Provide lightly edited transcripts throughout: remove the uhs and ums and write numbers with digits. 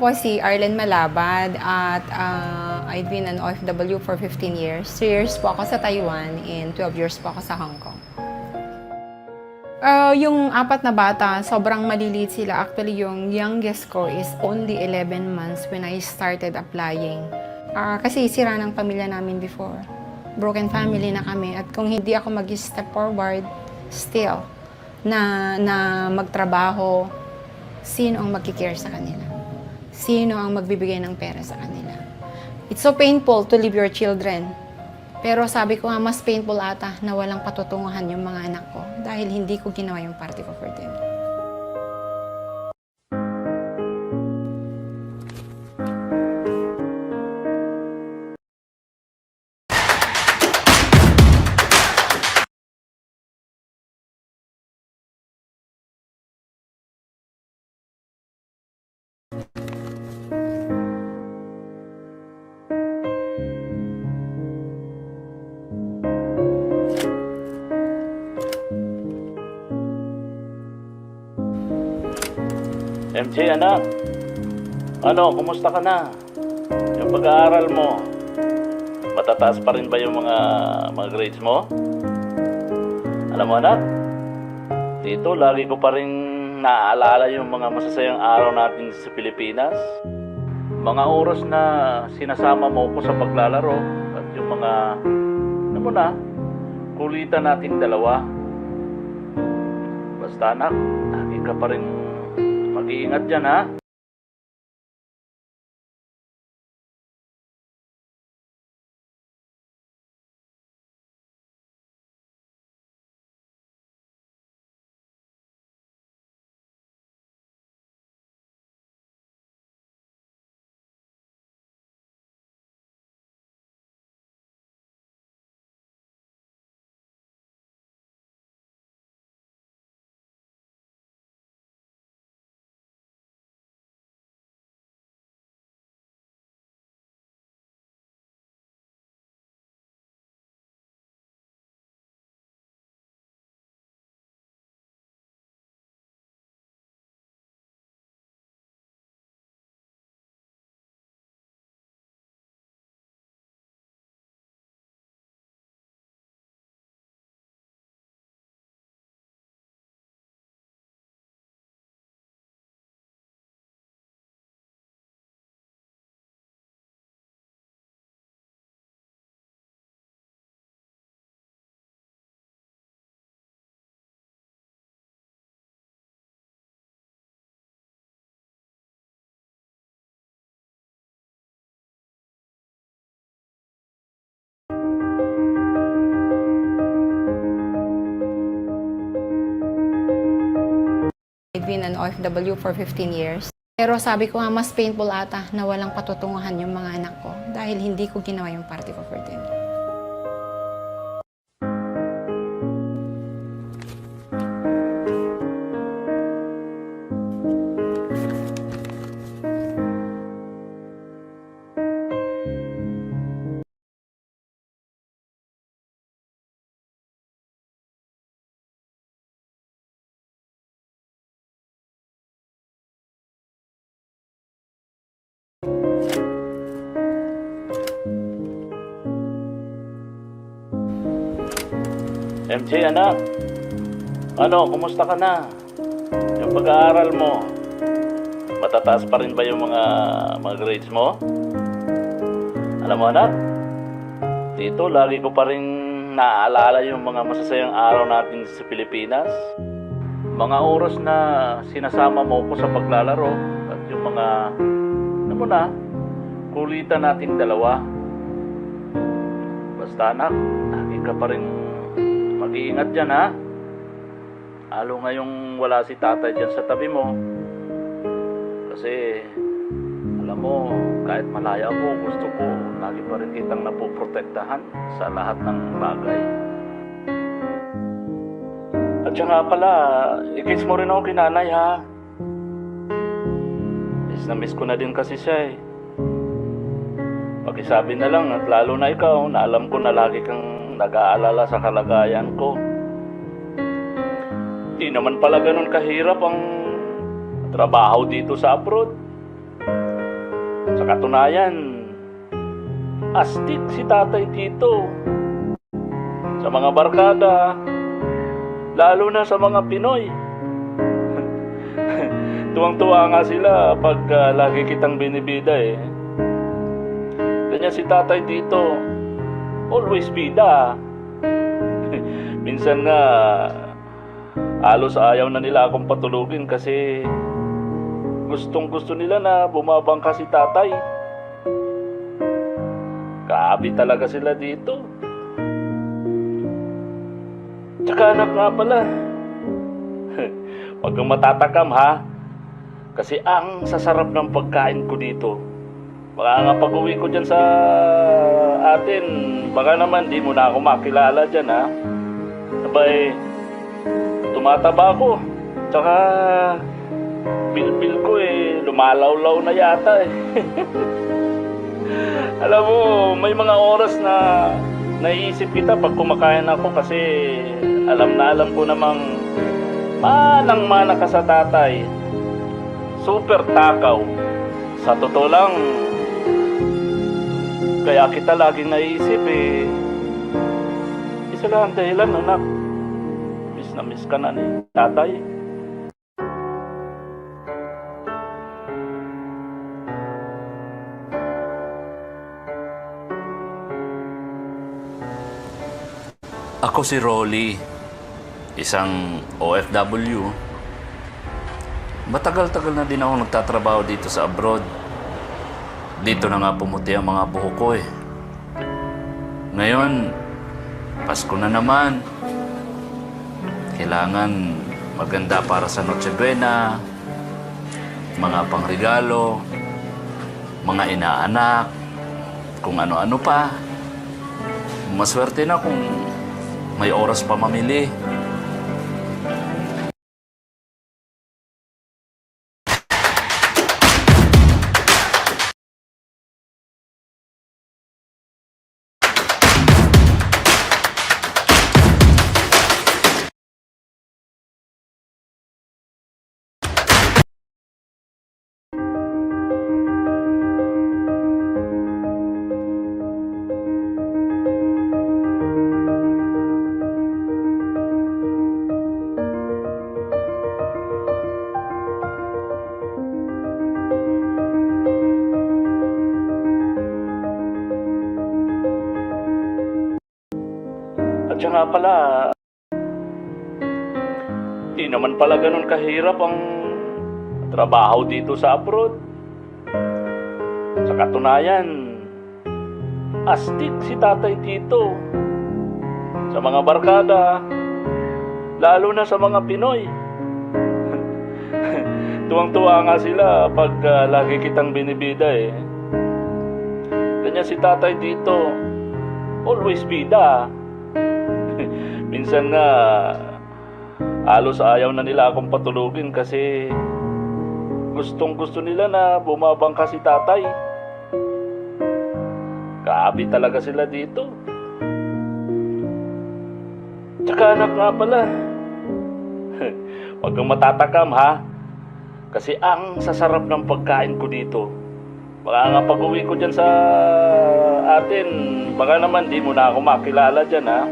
po si Arlen Malabad at I've been an OFW for 15 years. 3 years po ako sa Taiwan and 12 years po ako sa Hong Kong. Yung 4 na bata, sobrang maliliit sila. Actually, yung youngest ko is only 11 months when I started applying. Kasi sira ng pamilya namin before. Broken family na kami. At kung hindi ako mag-step forward, still, na magtrabaho, sino ang magkikare sa kanila? Sino ang magbibigay ng pera sa kanila? It's so painful to leave your children. Pero sabi ko nga, mas painful ata na walang patutunguhan yung mga anak ko dahil hindi ko ginawa yung parte ko for them. MJ, anak. Kumusta ka na? Yung pag-aaral mo, matataas pa rin ba yung mga grades mo? Alam mo, anak, dito lagi ko pa rin naaalala yung mga masasayang araw natin sa Pilipinas. Mga oras na sinasama mo ko sa paglalaro at yung mga, kulitan natin dalawa. Basta, anak, lagi ka pa rin mag-iingat dyan, ha? I've been an OFW for 15 years. Pero sabi ko nga, mas painful ata na walang patutunguhan yung mga anak ko dahil hindi ko ginawa yung parte ko for them. MJ, anak. Kumusta ka na? Yung pag-aaral mo, matataas pa rin ba yung mga grades mo? Alam mo, anak, dito lagi ko pa rin naaalala yung mga masasayang araw natin sa Pilipinas. Mga oras na sinasama mo ko sa paglalaro at yung mga, kulitan natin dalawa. Basta, anak, lagi ka pa rin mag-iingat dyan, ha? Lalo ngayong wala si tatay dyan sa tabi mo. Kasi, alam mo, kahit malaya ko, gusto ko lagi pa rin kitang napoprotektahan sa lahat ng bagay. At siya nga pala, i-kiss mo rin ako kay nanay, ha? Miss ko na din kasi siya, eh. Pakisabi na lang at lalo na ikaw na alam ko na lagi kang nag-aalala sa kalagayan ko. Di naman pala ganun kahirap ang trabaho dito sa abroad. Sa katunayan, astig si tatay dito. Sa mga barkada, lalo na sa mga Pinoy. Tuwang-tuwa nga sila pag lagi kitang binibida eh. Ganyan si tatay dito. Always bida. Minsan nga, halos ayaw na nila akong patulugin kasi gustong gusto nila na bumabangka si tatay. Kaabi talaga sila dito. Tsaka anak nga pala. Huwag kang matatakam ha. Kasi ang sasarap ng pagkain ko dito. Baka nga pag-uwi ko dyan sa atin, baka naman di mo na ako makilala dyan ha. Sabay, tumataba ko. Tsaka, bil-bil ko eh, lumalawlaw na yata eh. Alam mo, may mga oras na naiisip kita pag kumakain ako kasi alam ko namang manang-mana ka sa tatay. Super takaw. Sa totoo lang, kaya kita laging naiisip eh. Isa lang ang dahilan, anak. Miss na miss ka na ni tatay. Ako si Rolly, isang OFW. Matagal-tagal na din ako nagtatrabaho dito sa abroad. Dito na nga pumuti ang mga buhok ko eh. Ngayon, Pasko na naman. Kailangan maganda para sa Noche Buena, mga pangregalo, mga inaanak, kung ano-ano pa. Maswerte na kung may oras pa mamili. At siya nga pala, di naman pala ganun kahirap ang trabaho dito sa abroad. Sa katunayan, astig si tatay dito. Sa mga barkada, lalo na sa mga Pinoy. Tuwang-tuwa nga sila pag lagi kitang binibida eh. Ganyan si tatay dito. Always bida. Minsan nga, halos ayaw na nila akong patulugin kasi gustong gusto nila na bumabangka si tatay. Kaabi talaga sila dito. Tsaka anak nga pala. Huwag kang matatakam ha. Kasi ang sasarap ng pagkain ko dito. Baka nga pag-uwi ko dyan sa atin, baka naman di mo na ako makilala dyan ha.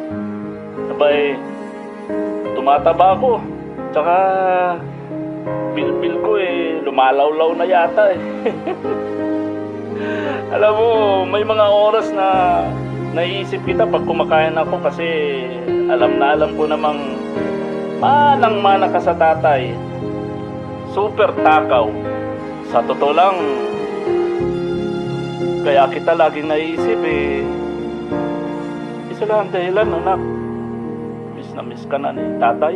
Sabay, tumataba ko. Tsaka, bil-bil ko eh, lumalawlaw na yata eh. Alam mo, may mga oras na naiisip kita pag kumakain ako kasi alam ko namang manang-mana ka sa tatay. Super takaw. Sa totoo lang, kaya kita laging naiisip eh. Isa lang ang dahilan, anak. Miss na miss ka na ni tatay.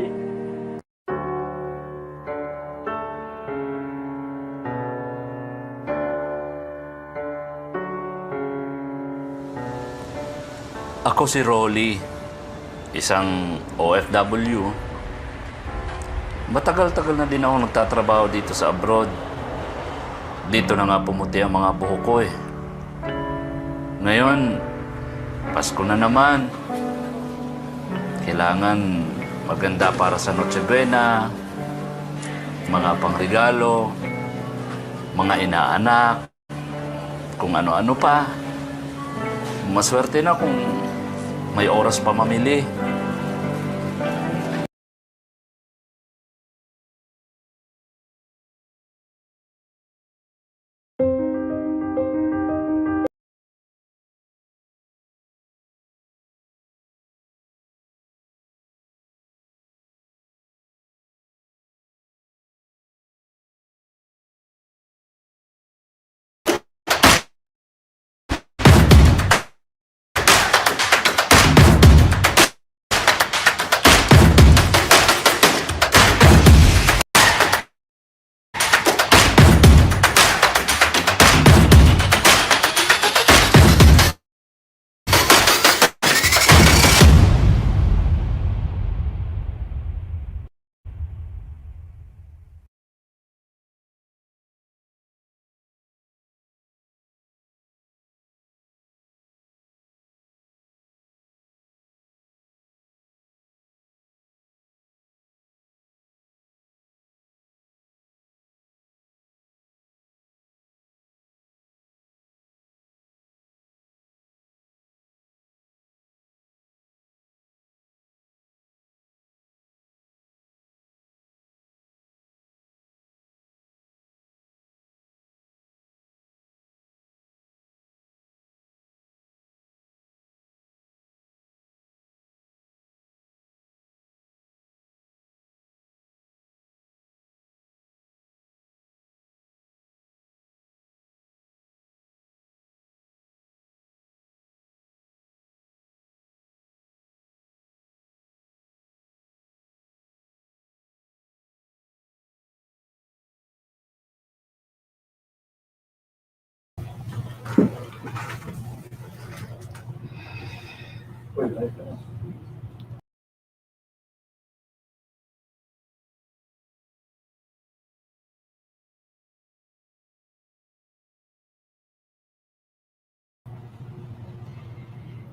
Ako si Rolly, isang OFW. Matagal-tagal na din ako nagtatrabaho dito sa abroad. Dito na nga pumuti ang mga buhok ko eh. Ngayon, Pasko na naman. Kailangan maganda para sa Noche Buena, mga pangregalo, mga inaanak, kung ano-ano pa. Maswerte na kung may oras pa mamili.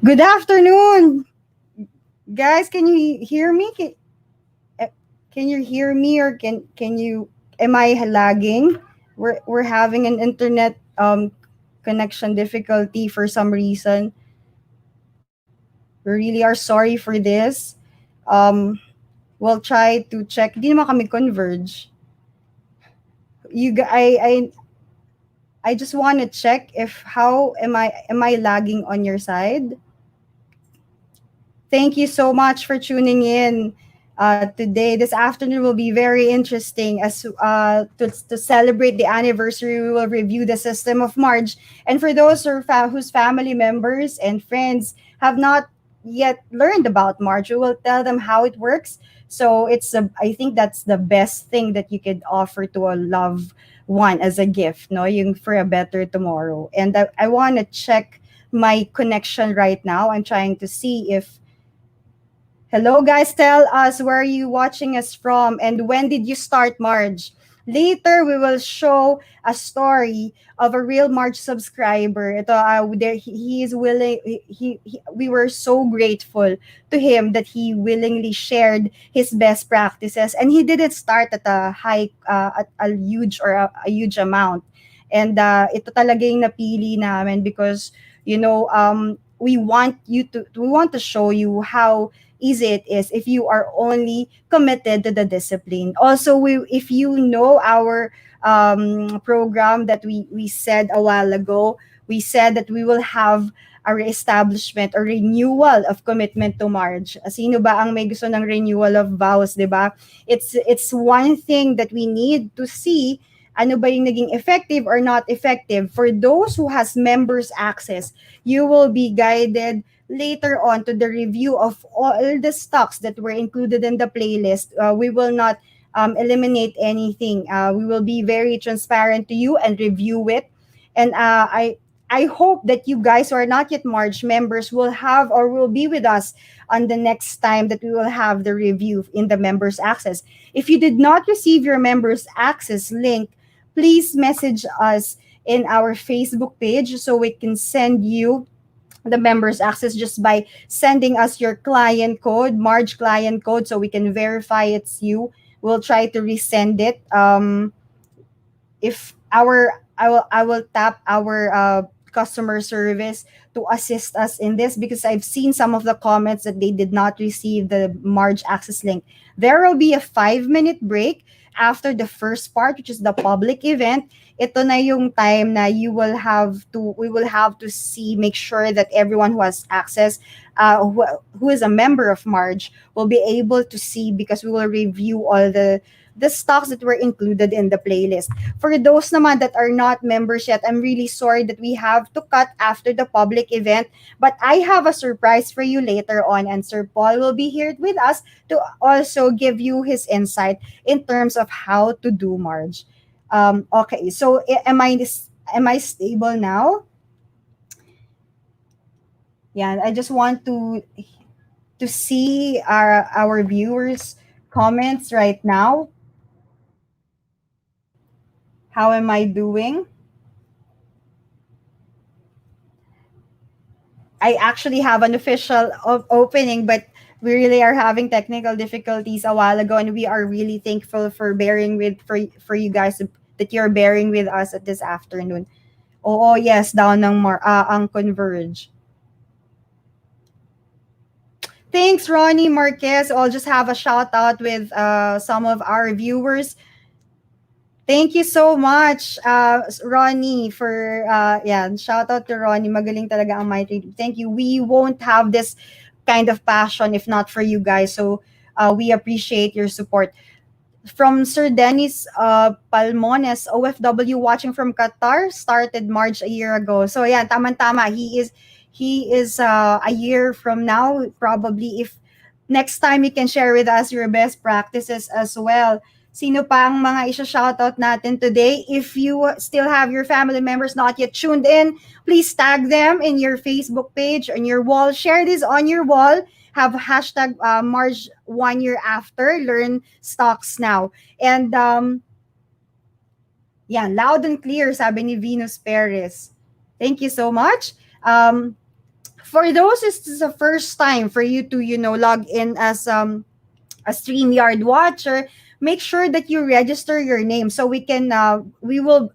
Good afternoon, guys. Can you hear me? Can you hear me, or can you? Am I lagging? We're having an internet connection difficulty for some reason. We really are sorry for this. Um, we'll try to check. Di naman kami converge. I just want to check if how am I lagging on your side? Thank you so much for tuning in today. This afternoon will be very interesting as to celebrate the anniversary. We will review the system of Marge. And for those whose family members and friends have not yet learned about Marge, we will tell them how it works. So I think that's the best thing that you could offer to a loved one as a gift, no, yung for a better tomorrow. And I want to check my connection right now. I'm trying to see if hello, guys. Tell us where are you watching us from and when did you start Marge? Later, we will show a story of a real Marge subscriber. Ito, he is willing. We were so grateful to him that he willingly shared his best practices, and he didn't start at a high, at a huge or a huge amount. And ito talaga yung napili namin because we want to show you how easy it is if you are only committed to the discipline. Also, if you know our program that we said a while ago, we said that we will have a reestablishment or renewal of commitment to Marge. Sino ba ang may gusto ng renewal of vows, di ba? It's one thing that we need to see ano ba yung naging effective or not effective. For those who has members access, you will be guided later on to the review of all the stocks that were included in the playlist. We will not eliminate anything. We will be very transparent to you and review it. And I hope that you guys who are not yet March members will have or will be with us on the next time that we will have the review in the members access. If you did not receive your members access link, please message us in our Facebook page so we can send you the members access just by sending us your client code, Marge client code, so we can verify it's you. We'll try to resend it. If our I will tap our customer service to assist us in this, because I've seen some of the comments that they did not receive the Marge access link. There will be a 5-minute break after the first part, which is the public event. Ito na yung time na we will have to see, make sure that everyone who has access, who is a member of Marge, will be able to see, because we will review all the stocks that were included in the playlist. For those naman that are not members yet, I'm really sorry that we have to cut after the public event, but I have a surprise for you later on, and Sir Paul will be here with us to also give you his insight in terms of how to do Marge. Okay, so am I stable now? Yeah, I just want to see our viewers' comments right now. How am I doing? I actually have an official opening, but we really are having technical difficulties a while ago, and we are really thankful for bearing with for you guys, that you're bearing with us at this afternoon. Oo, yes, down ang Converge. Thanks, Ronnie Marquez. I'll just have a shout out with some of our viewers. Thank you so much, Ronnie, for shout out to Ronnie. Magaling talaga ang my trading. Thank you. We won't have this kind of passion if not for you guys. So we appreciate your support. From Sir Dennis Palmones, OFW watching from Qatar, started March a year ago. So yeah, tama-tama. He is a year from now, probably. If next time you can share with us your best practices as well. Sino pa ang mga isa-shoutout natin today? If you still have your family members not yet tuned in, please tag them in your Facebook page, on your wall. Share this on your wall. Have hashtag Marge 1 year after. Learn stocks now. And loud and clear, sabi ni Venus Perez. Thank you so much. For those, this is the first time for you to, log in as a StreamYard watcher. Make sure that you register your name, so we can we will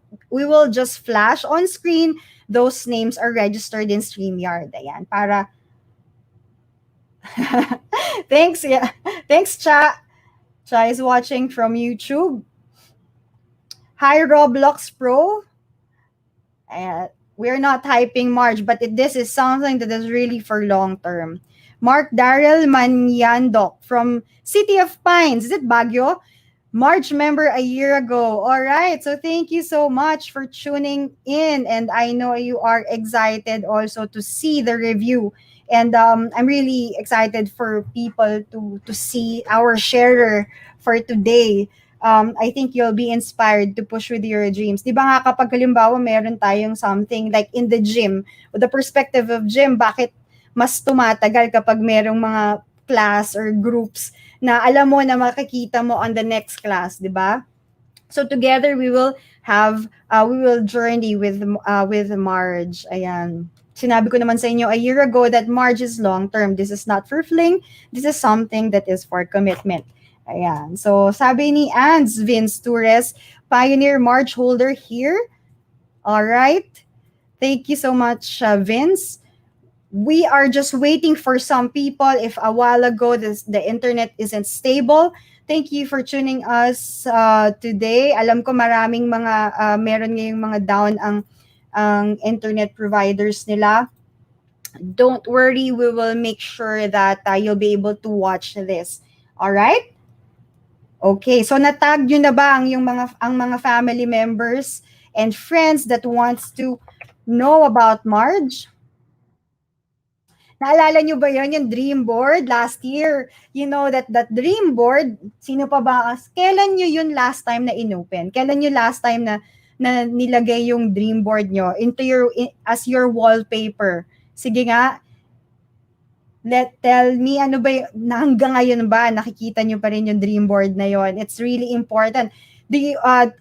just flash on screen those names are registered in StreamYard. Ayan, para thanks, yeah. Thanks, Cha. Cha is watching from YouTube. Hi, Roblox Pro. We're not hyping Marge, but this is something that is really for long term. Mark Daryl Manyandok from City of Pines. Is it Baguio? Marge member a year ago. All right. So thank you so much for tuning in. And I know you are excited also to see the review. And I'm really excited for people to see our sharer for today. I think you'll be inspired to push with your dreams. Di ba nga kapag halimbawa meron tayong something like in the gym, with the perspective of gym, bakit mas tumatagal kapag merong mga class or groups na alam mo na makikita mo on the next class, di ba? So together we will journey with Marge. Ayan. Sinabi ko naman sa inyo a year ago that Marge is long term. This is not for fling. This is something that is for commitment. Ayan. So sabi ni Ans Vince Torres, Pioneer Marge holder here. All right. Thank you so much, Vince. We are just waiting for some people. If a while ago the internet isn't stable, thank you for tuning us today. Alam ko maraming mga meron ngayong mga down ang internet providers nila. Don't worry, we will make sure that you'll be able to watch this. All right? Okay, so natag nyo na ba ang mga family members and friends that wants to know about Marge? Naalala nyo ba yun, yung dream board last year? You know that dream board, sino pa ba? Kailan nyo yun last time na inopen? Kailan nyo last time na nilagay yung dream board nyo as your wallpaper? Sige nga, tell me, ano ba hanggang ngayon ba, nakikita nyo pa rin yung dream board na yon? It's really important.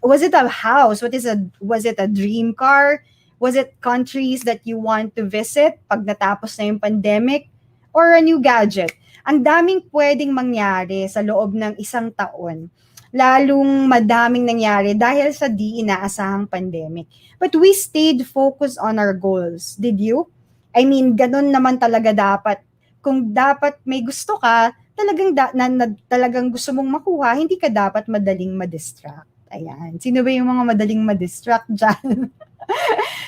Was it a house? Was it a dream car? Was it countries that you want to visit pag natapos na yung pandemic? Or a new gadget? Ang daming pwedeng mangyari sa loob ng isang taon. lalong madaming nangyari dahil sa di inaasahang pandemic. But we stayed focused on our goals. Did you? I mean, ganun naman talaga dapat. Kung dapat may gusto ka, talagang gusto mong makuha, hindi ka dapat madaling ma-distract. Ayan. Sino ba yung mga madaling ma-distract dyan?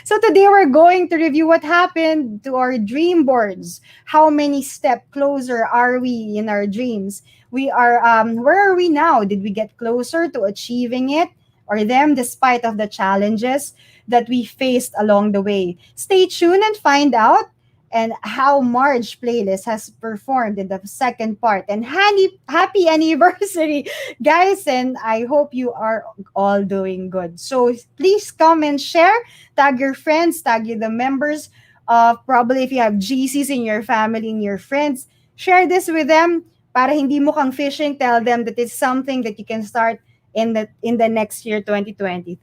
So today we're going to review what happened to our dream boards. How many steps closer are we in our dreams? Where are we now? Did we get closer to achieving it or them despite of the challenges that we faced along the way? Stay tuned and find out and how Marge playlist has performed in the second part. And happy anniversary, guys! And I hope you are all doing good. So please come and share, tag your friends, tag you the members of probably if you have GCs in your family and your friends, share this with them para hindi mo kang fishing. Tell them that it's something that you can start in the next year 2023.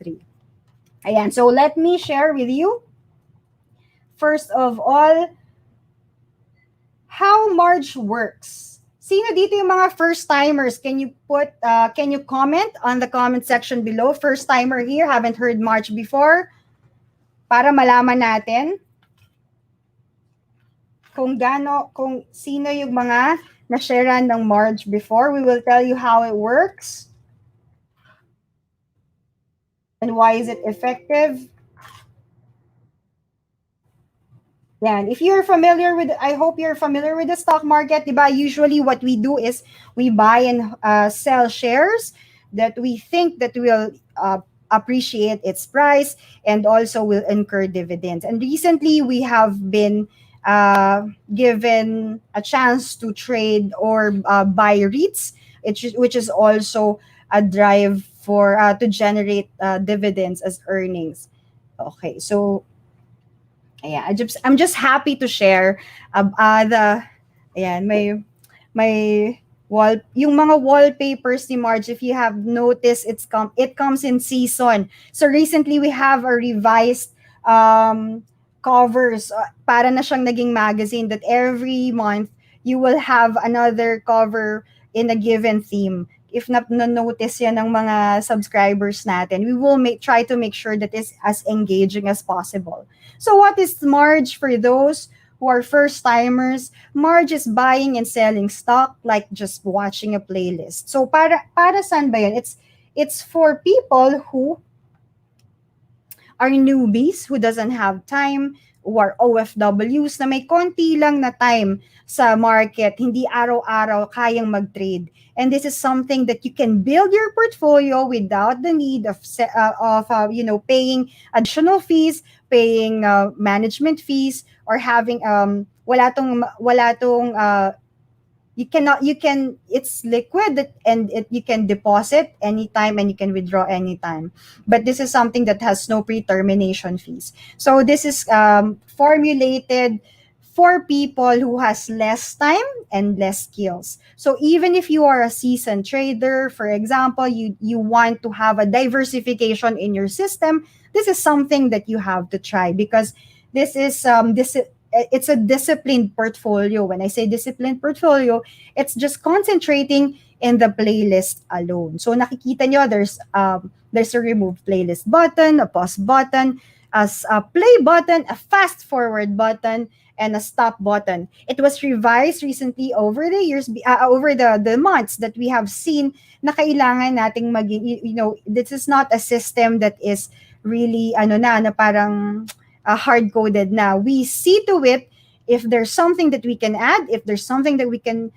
Ayan, so let me share with you first of all how Marge works. Sino dito yung mga first timers? Can you comment on the comment section below? First timer here, haven't heard Marge before. Para malaman natin kung sino yung mga na-sharean ng Marge before. We will tell you how it works and why is it effective. Yan. If you're familiar with, I hope you're familiar with the stock market, diba? Usually what we do is we buy and sell shares that we think that will appreciate its price and also will incur dividends. And recently we have been given a chance to trade or buy REITs, which is also a drive for to generate dividends as earnings. Okay, so yeah, I'm just happy to share yung mga wallpapers ni Marge. If you have noticed, it comes in season. So recently we have a revised covers, para na siyang naging magazine that every month you will have another cover in a given theme. If na-notice yan ng mga subscribers natin, we will try to make sure that it's as engaging as possible. So what is Marge for those who are first timers? Marge is buying and selling stock like just watching a playlist. So para saan ba yun? It's for people who are newbies, who doesn't have time, who are OFWs na may konti lang na time sa market, hindi araw-araw kayang mag-trade. And this is something that you can build your portfolio without the need of paying additional fees, paying management fees, or having it's liquid and you can deposit anytime and you can withdraw anytime. But this is something that has no pre-termination fees. So this is formulated for people who has less time and less skills. So even if you are a seasoned trader, for example, you want to have a diversification in your system, this is something that you have to try, because it's a disciplined portfolio. When I say disciplined portfolio, it's just concentrating in the playlist alone. So nakikita nyo, there's a remove playlist button, a pause button, a play button, a fast forward button, and a stop button. It was revised recently over the years, over the months that we have seen na kailangan nating maging, this is not a system that is really, na parang hard-coded na. We see to it if there's something that we can add, if there's something that we can,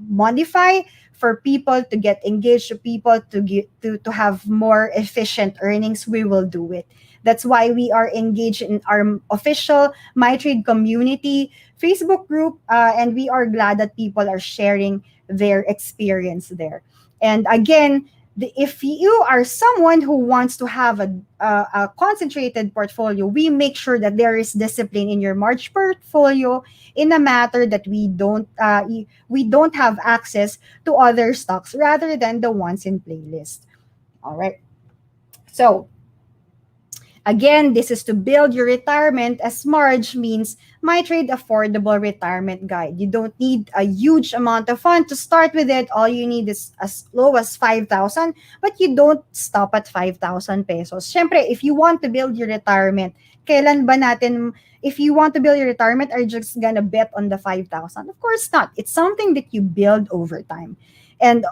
modify for people to get engaged, to people to have more efficient earnings, we will do it. That's why we are engaged in our official MyTrade community Facebook group, and we are glad that people are sharing their experience there. And again, if you are someone who wants to have a concentrated portfolio, we make sure that there is discipline in your March portfolio in a matter that we don't have access to other stocks rather than the ones in playlist. All right. So Again, this is to build your retirement, as Marge means My Trade Affordable Retirement Guide. You don't need a huge amount of fund to start with it. All you need is as low as 5,000, but you don't stop at 5,000 pesos. Syempre, if you want to build your retirement, kailan ba natin, if you want to build your retirement, are you just gonna bet on the 5,000? Of course not. It's something that you build over time. And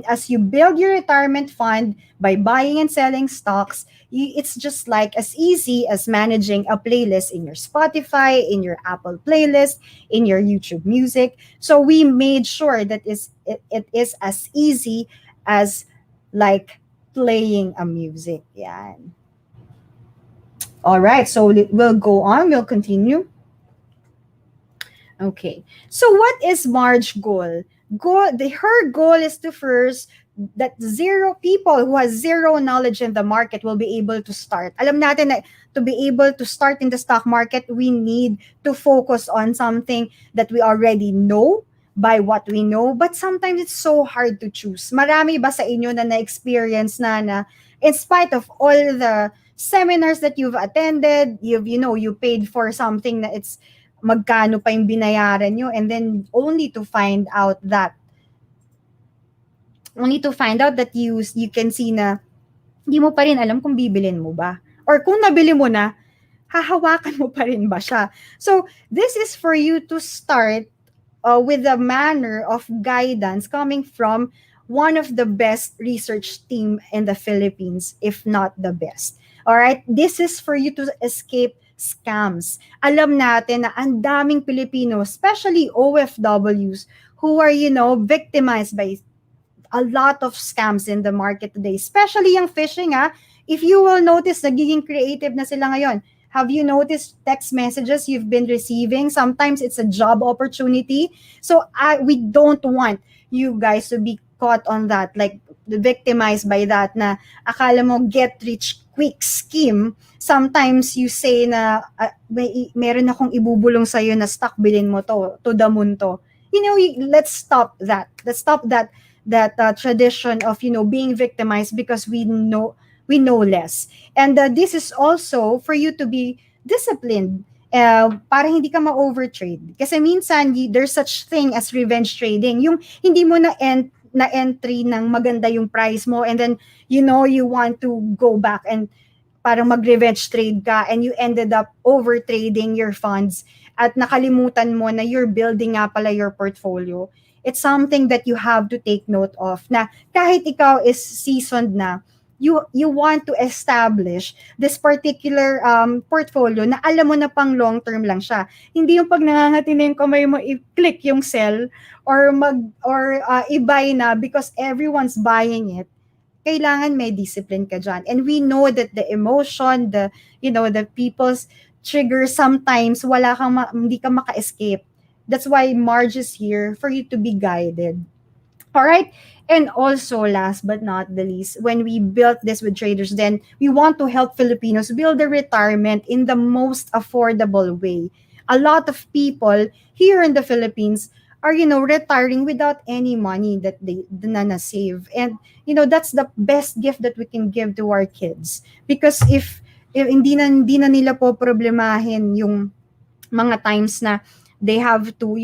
as you build your retirement fund by buying and selling stocks, it's just like as easy as managing a playlist in your Spotify, in your Apple playlist, in your YouTube music. So we made sure that it is as easy as like playing a music. Yeah. All right. So we'll go on. We'll continue. Okay. So what is Marge's goal? Her goal is to first that zero people who has zero knowledge in the market will be able to start. Alam natin na to be able to start in the stock market, we need to focus on something that we already know by what we know. But sometimes it's so hard to choose. Marami ba sa inyo na na-experience na in spite of all the seminars that you've attended, you paid for something na it's magkano pa yung binayaran nyo, and then only to find out that you can see na hindi mo pa rin alam kung bibilin mo ba, or kung nabili mo na, hahawakan mo pa rin ba siya. So this is for you to start with a manner of guidance coming from one of the best research team in the Philippines, if not the best. All right, this is for you to escape scams. Alam natin na ang daming Pilipino, especially OFWs, who are, victimized by a lot of scams in the market today, especially yung phishing. If you will notice, nagiging creative na sila ngayon. Have you noticed text messages you've been receiving? Sometimes it's a job opportunity. So we don't want you guys to be caught on that, like victimized by that, na akala mo get rich quick scheme. Sometimes you say na meron akong ibubulong sa'yo na stock, bilhin mo to the moon to. Let's stop that. Let's stop that tradition of being victimized because we know less. And this is also for you to be disciplined para hindi ka ma-overtrade. Kasi minsan there's such thing as revenge trading. Yung hindi mo na entry ng maganda yung price mo, and then you want to go back and parang mag-revenge trade ka, and you ended up overtrading your funds at nakalimutan mo na you're building nga pala your portfolio. It's something that you have to take note of, na kahit ikaw is seasoned na, you want to establish this particular portfolio na alam mo na pang long term lang siya. Hindi yung pag nangangati na yung kamay mo, i-click yung sell or i-buy na because everyone's buying it. Kailangan may discipline ka dyan. And we know that the emotion, the people's trigger, sometimes hindi ka maka-escape. That's why Marge is here for you to be guided. All right. And also, last but not the least, when we built this with traders, then we want to help Filipinos build their retirement in the most affordable way. A lot of people here in the Philippines are, retiring without any money that they save. And, that's the best gift that we can give to our kids. Because if hindi na nila po problemahin yung mga times na they have to,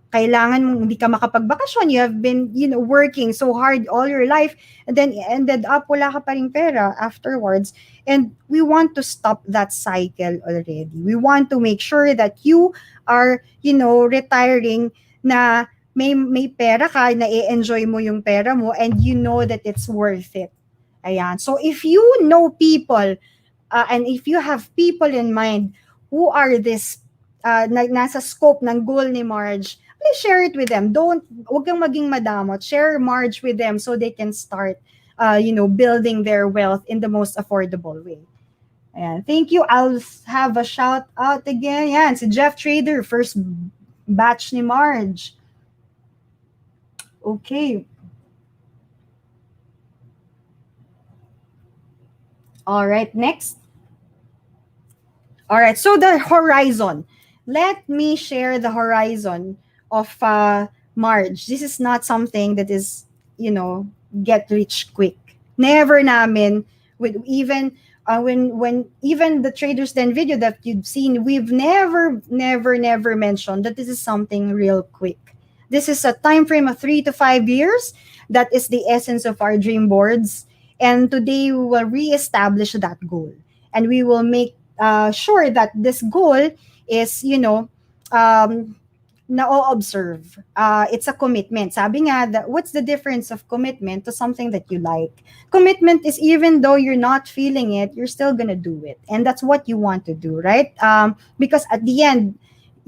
kailangan mong hindi ka makapagbakasyon, you have been, working so hard all your life, and then ended up wala ka pa ring pera afterwards. And we want to stop that cycle already. We want to make sure that you are, retiring na may pera ka, na i-enjoy mo yung pera mo, and you know that it's worth it. Ayan. So if you know people, and if you have people in mind who are this, nasa scope ng goal ni Marge, please share it with them. Huwag kang maging madamot. Share Marge with them so they can start, building their wealth in the most affordable way. Ayan. Thank you. I'll have a shout out again. Yan, si Jeff Trader, first batch ni Marge. Okay. All right, next. All right, so the horizon. Let me share the horizon of Marge. This is not something that is, get rich quick. Never namin, with even when even the Traders Den video that you've seen, we've never mentioned that this is something real quick. This is a time frame of 3 to 5 years. That is the essence of our dream boards. And today we will reestablish that goal, and we will make sure that this goal is, na-observe. It's a commitment. Sabi nga, what's the difference of commitment to something that you like? Commitment is even though you're not feeling it, you're still gonna do it. And that's what you want to do, right? Because at the end,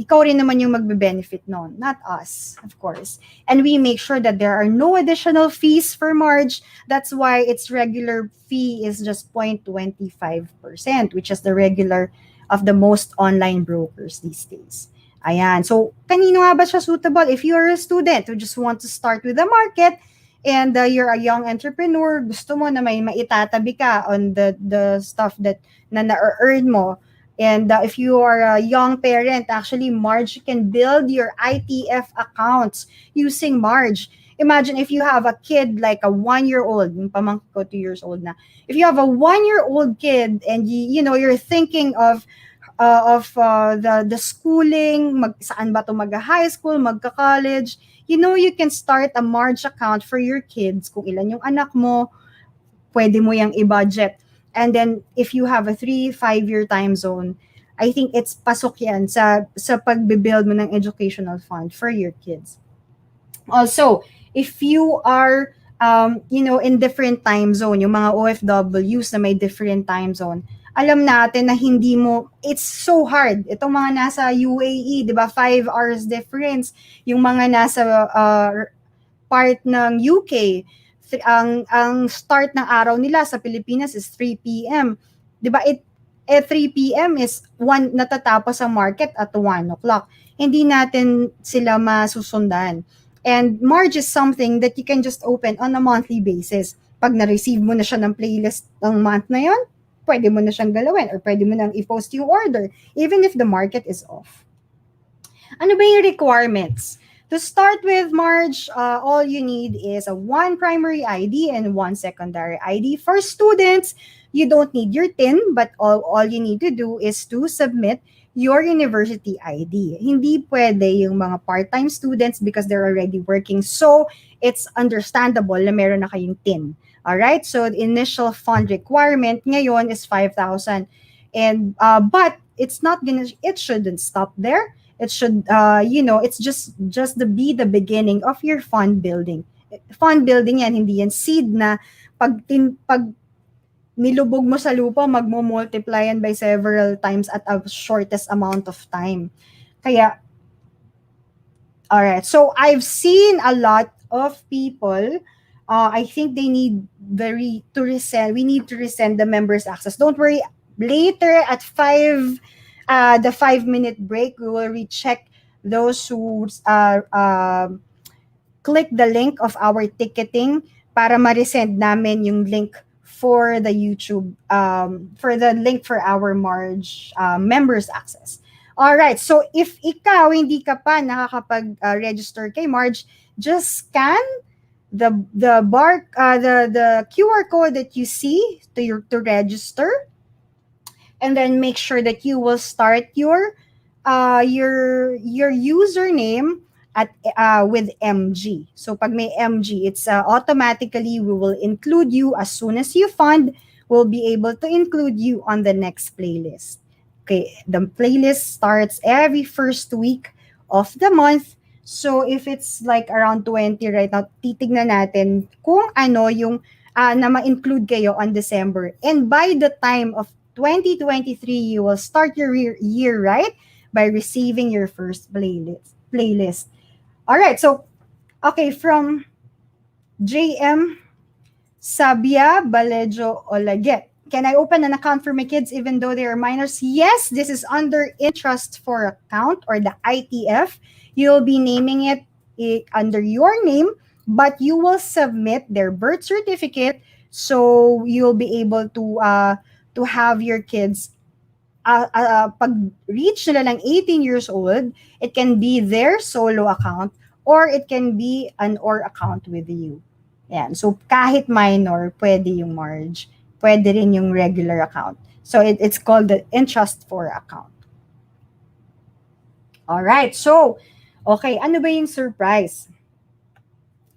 ikaw rin naman yung magbe-benefit nun, not us, of course. And we make sure that there are no additional fees for Marge. That's why its regular fee is just 0.25%, which is the regular of the most online brokers these days. Ayan. So, kanino nga ba siya suitable? If you're a student who just want to start with the market and you're a young entrepreneur, gusto mo na may maitatabi ka on the stuff that na-earn mo. And if you are a young parent, actually, Marge can build your ITF accounts using Marge. Imagine if you have a kid like a 1-year-old, yung pamangkin ko 2 years old na. If you have a 1-year-old kid and you're thinking of the schooling, saan ba to mag-high school, magka-college, you can start a Marge account for your kids. Kung ilan yung anak mo, pwede mo yang i-budget. And then, if you have a 3-5 year time zone, I think it's pasok yan sa pagbe-build mo ng educational fund for your kids. Also, if you are, in different time zone, yung mga OFWs na may different time zone, alam natin na it's so hard. Itong mga nasa UAE, di ba, 5 hours difference. Yung mga nasa part ng UK, ang start ng araw nila sa Pilipinas is 3 p.m. Di ba, 3 p.m. is natatapos ang market at 1 o'clock. Hindi natin sila masusundan. And Marge is something that you can just open on a monthly basis. Pag na-receive mo na siya ng playlist ng month na yon, pwede mo na siyang galawin or pwede mo nang i-post yung order even if the market is off. Ano ba yung requirements? To start with Marge, all you need is a 1 primary ID and 1 secondary ID. For students, you don't need your TIN, but all you need to do is to submit your university ID. Hindi pwede yung mga part-time students because they're already working. So, it's understandable na meron na kayong TIN. Alright, so the initial fund requirement ngayon is 5,000. And but it shouldn't stop there. It should it's just the beginning of your fund building. Fund building yan, hindi yan seed na pag nilubog mo sa lupa, magmo-multiply yan by several times at a shortest amount of time. Kaya alright, so I've seen a lot of people. I think they need we need to resend the members access. Don't worry, later at 5, the 5-minute break, we will recheck those who click the link of our ticketing para ma-resend namin yung link for the YouTube, for the link for our Marge members access. Alright, so if ikaw hindi ka pa nakakapag-register kay Marge, just scan the QR code that you see to register, and then make sure that you will start your username at with MG. So pag may MG, it's automatically we will include you as soon as you fund. We'll be able to include you on the next playlist. Okay, the playlist starts every first week of the month. So if it's like around 20 right now, titignan natin kung ano yung na ma-include kayo on December. And by the time of 2023, you will start your year right by receiving your first playlist. All right, so okay, from JM Sabia Balejo Olaget. Can I open an account for my kids even though they are minors? Yes, this is under Interest for Account or the ITF. You'll be naming it under your name, but you will submit their birth certificate, so you'll be able to have your kids pag reach nila ng 18 years old, it can be their solo account or it can be an OR account with you. Yan. So kahit minor, pwede yung Marge. pwede rin yung regular account. So it's called the entrust for account. All right. So, okay, ano ba yung surprise?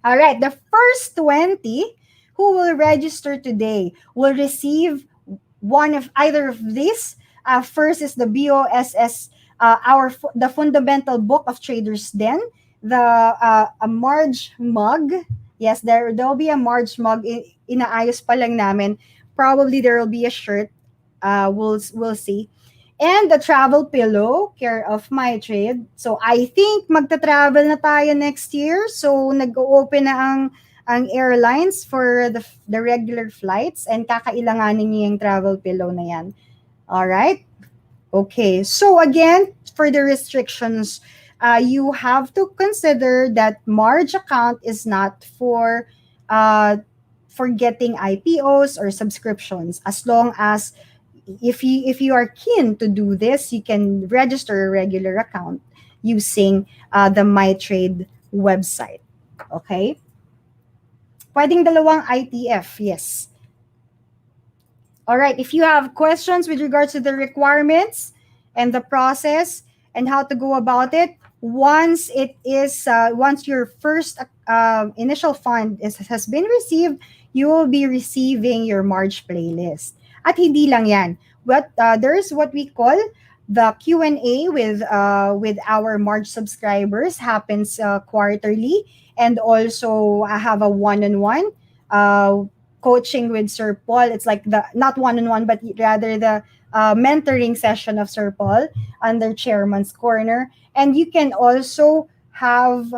All right, the first 20 who will register today will receive one of either of these. First is the BOSS, the fundamental book of Traders Den, the a Marge mug. Yes, there will be a Marge mug. Inaayos pa lang namin. Probably there will be a shirt. We'll see. And the travel pillow, care of My Trade. So I think magta-travel na tayo next year. So nag-open na ang airlines for the regular flights and kakailanganin niyo yung travel pillow na yan. All right? Okay. So again, for the restrictions, you have to consider that Marge account is not for getting IPOs or subscriptions. As long as if you are keen to do this, you can register a regular account using the MyTrade website. Okay? Pwedeng dalawang ITF, yes. All right, if you have questions with regards to the requirements and the process and how to go about it, once your first initial fund has been received, you will be receiving your March playlist. At hindi lang yan. There's what we call the Q&A with our March subscribers happens quarterly, and also I have a one-on-one coaching with Sir Paul. It's like the not one-on-one, but rather the mentoring session of Sir Paul under Chairman's Corner. And you can also have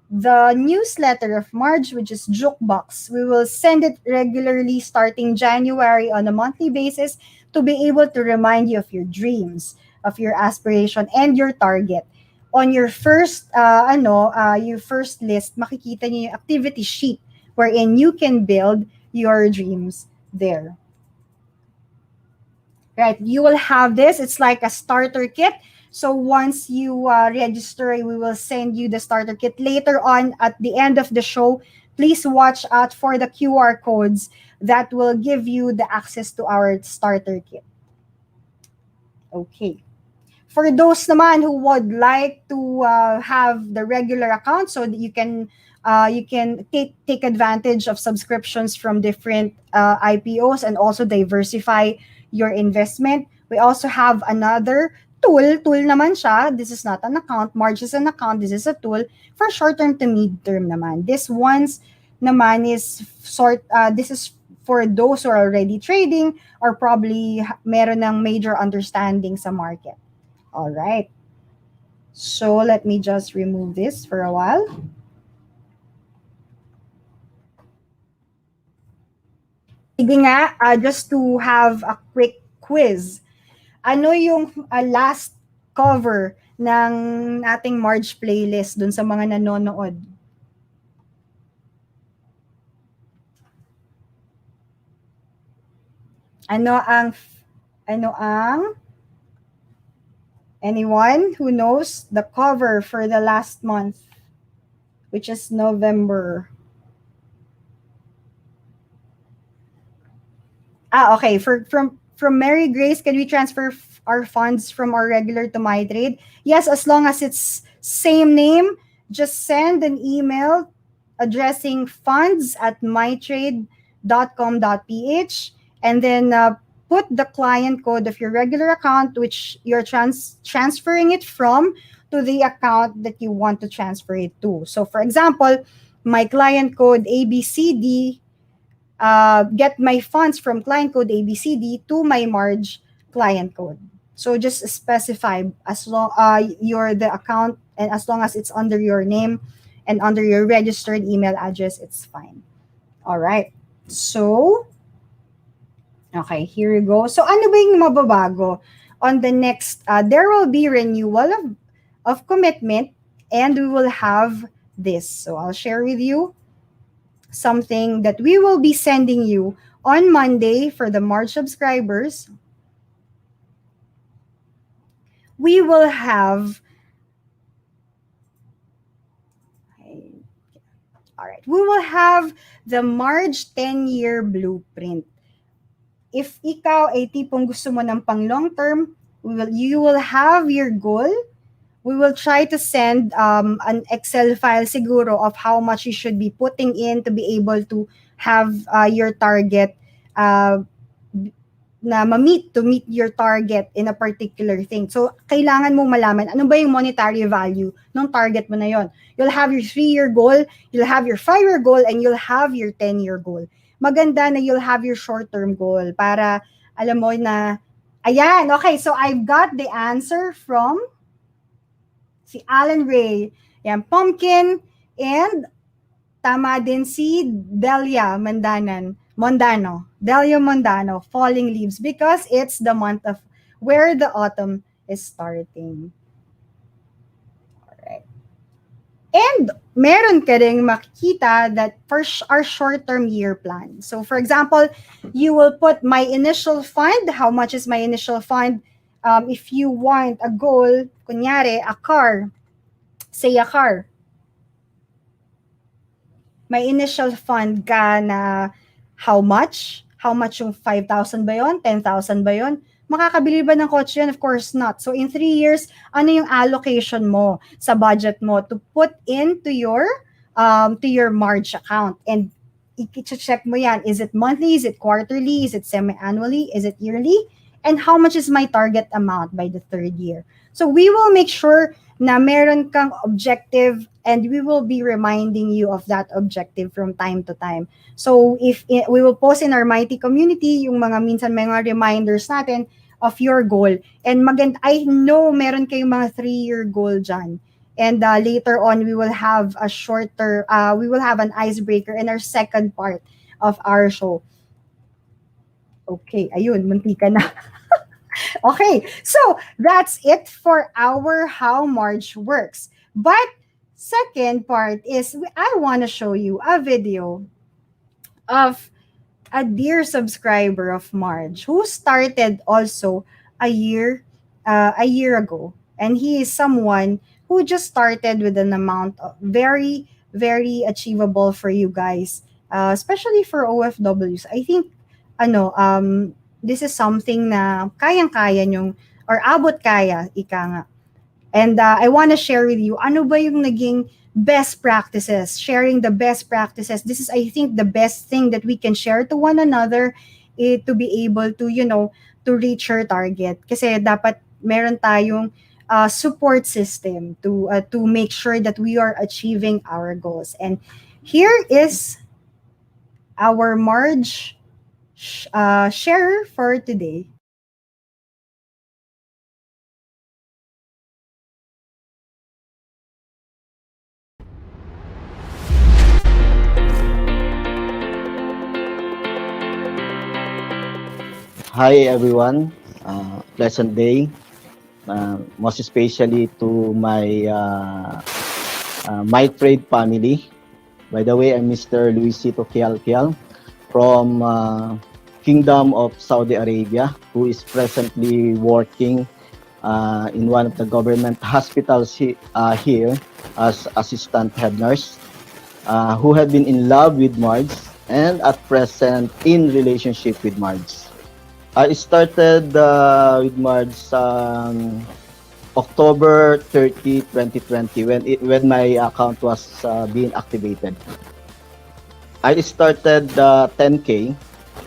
the newsletter of Marge, which is Jukebox. We will send it regularly starting January on a monthly basis to be able to remind you of your dreams, of your aspiration, and your target. On your first your first list, makikita niyo yung activity sheet wherein you can build your dreams there. Right, you will have this. It's like a starter kit. So once you register, we will send you the starter kit later on at the end of the show. Please watch out for the QR codes that will give you the access to our starter kit. Okay. For those naman who would like to have the regular account so that you can take advantage of subscriptions from different IPOs and also diversify your investment, we also have another tool naman siya. This is not an account. Marge is an account. This is a tool for short-term to mid-term naman. This one's naman is this is for those who are already trading or probably meron ng major understanding sa market. All right. So let me just remove this for a while. Sige nga, just to have a quick quiz. Ano yung last cover ng ating Marge playlist dun sa mga nanonood? Ano ang anyone who knows the cover for the last month, which is November? Okay. From Mary Grace, can we transfer our funds from our regular to MyTrade? Yes, as long as it's same name, just send an email addressing funds@mytrade.com.ph and then put the client code of your regular account, which you're transferring it from, to the account that you want to transfer it to. So for example, my client code ABCD, get my funds from client code ABCD to my Marge client code. So just specify as long you're the account, and as long as it's under your name and under your registered email address, it's fine. All right. So, okay, here you go. So ano ba yung mababago? On the next, there will be renewal of commitment, and we will have this. So I'll share with you something that we will be sending you on Monday for the March subscribers. We will have, all right, we will have the March 10-year blueprint. if ikaw ay tipong gusto mo ng pang long term, you will have your goal. We will try to send an Excel file siguro of how much you should be putting in to be able to have your target uh, na to meet your target in a particular thing. So, kailangan mong malaman ano ba yung monetary value ng target mo na yon. You'll have your 3-year goal, you'll have your 5-year goal, and you'll have your 10-year goal. Maganda na you'll have your short-term goal para alam mo na, ayan, okay, so I've got the answer from si Alan Ray. Yan, pumpkin, and tama din si Delia Mondano, falling leaves, because it's the month of where the autumn is starting. Alright. And meron ka ring makikita that for our short-term year plan. So for example, you will put my initial fund. How much is my initial fund? If you want a goal, kunyari, a car, say a car, may initial fund ka na how much? How much yung 5,000 ba yun? 10,000 ba yun? Makakabili ba ng kotse yun? Of course not. So in 3 years, ano yung allocation mo sa budget mo to put into your Marge account? And i-check mo yan. Is it monthly? Is it quarterly? Is it semi-annually? Is it yearly? And how much is my target amount by the 3rd year? So we will make sure na meron kang objective, and we will be reminding you of that objective from time to time. So we will post in our Mighty community yung mga reminders natin of your goal. And I know meron kayong mga 3-year goal dyan. And later on, we will have an icebreaker in our second part of our show. Okay, ayun, muntika na. Okay, so that's it for our How Marge Works. But second part is I want to show you a video of a dear subscriber of Marge who started also a year ago, and he is someone who just started with an amount of very, very achievable for you guys, especially for OFWs. I think this is something na kayang-kaya nyong, or abot kaya, ika nga. And I want to share with you, ano ba yung naging best practices, sharing the best practices. This is, I think, the best thing that we can share to one another to be able to, to reach your target. Kasi dapat meron tayong support system to make sure that we are achieving our goals. And here is our Marge share for today. Hi everyone, pleasant day. Most especially to my trade family. By the way, I'm Mr. Luisito Kial from Kingdom of Saudi Arabia, who is presently working in one of the government hospitals here as assistant head nurse, who have been in love with Marge and at present in relationship with Marge. I started with Marge October 30, 2020 when my account was being activated. I started 10K,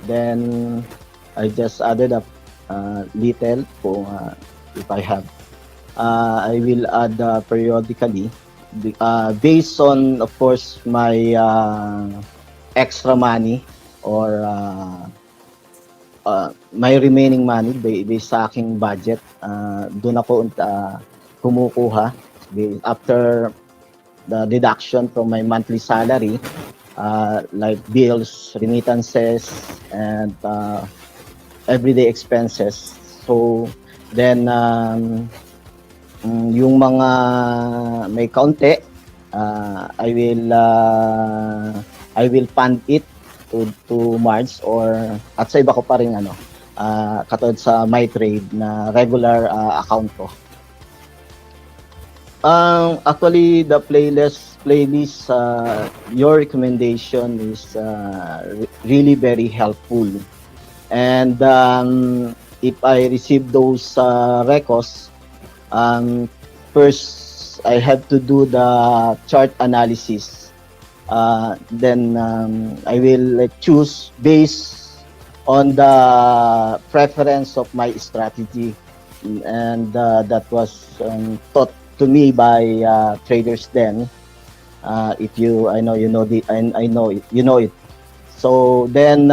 then I just added up little if I have. I will add periodically based on, of course, my extra money or my remaining money based sa aking budget. Doon ako kumukuha after the deduction from my monthly salary, like bills, remittances, and everyday expenses. So then yung mga may kaunti, I will fund it to Marge, or at sa iba ko pa rin katulad sa my trade na regular account ko. Actually, the playlist your recommendation is really very helpful. And if I receive those records, first I have to do the chart analysis. Then I will choose based on the preference of my strategy, and that was taught to me by traders then. If you, I know you know I know it, you know it. So then,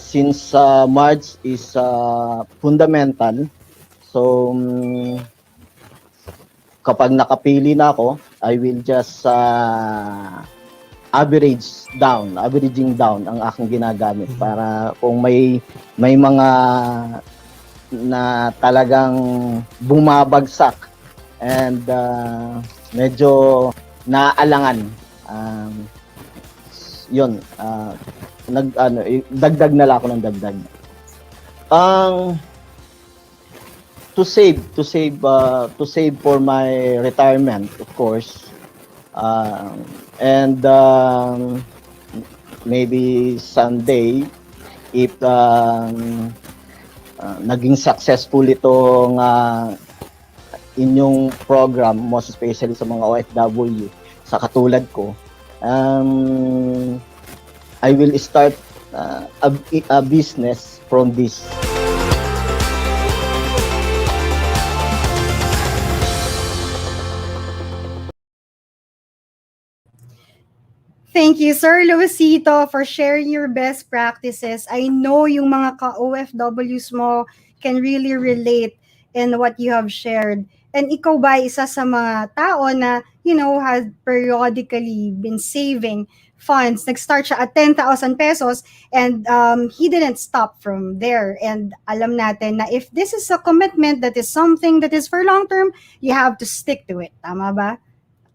since Marge is fundamental, so kapag nakapili na ako, I will just averaging down ang aking ginagamit para kung may mga na talagang bumabagsak and medyo naaalangan, yun, dagdag na lang ako ng dagdag. To save for my retirement, of course, and maybe someday if naging successful itong inyong program, most especially sa mga OFW, sa katulad ko, I will start a business from this. Thank you, Sir Luisito, for sharing your best practices. I know yung mga ka-OFWs mo can really relate in what you have shared. And ikaw ba isa sa mga tao na, has periodically been saving funds? Nag-start siya at 10,000 pesos and he didn't stop from there. And alam natin na if this is a commitment that is something that is for long term, you have to stick to it. Tama ba?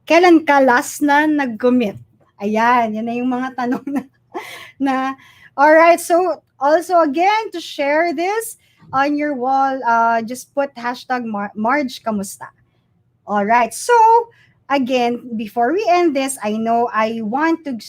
Kailan ka last na nag-commit? Ayan, yan na yung mga tanong na alright, so also again, to share this on your wall, just put hashtag Marge Kamusta. Alright, so again, before we end this, I know I want to